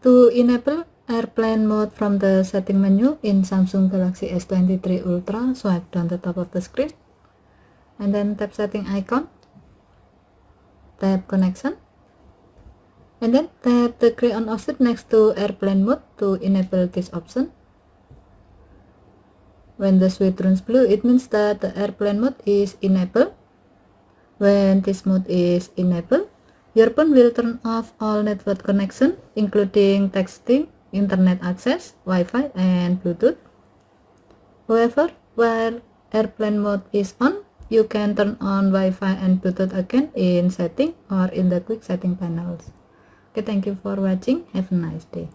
To enable airplane mode from the setting menu in Samsung Galaxy S23 Ultra, swipe down the top of the screen and then tap setting icon, tap connection, and then tap the gray on offset next to airplane mode to enable this option. When the switch turns blue, it means that the airplane mode is enabled. When this mode is enabled, your phone will turn off all network connection, including texting, internet access, Wi-Fi, and Bluetooth. However, while airplane mode is on, you can turn on Wi-Fi and Bluetooth again in setting or in the quick setting panels. Okay, thank you for watching. Have a nice day.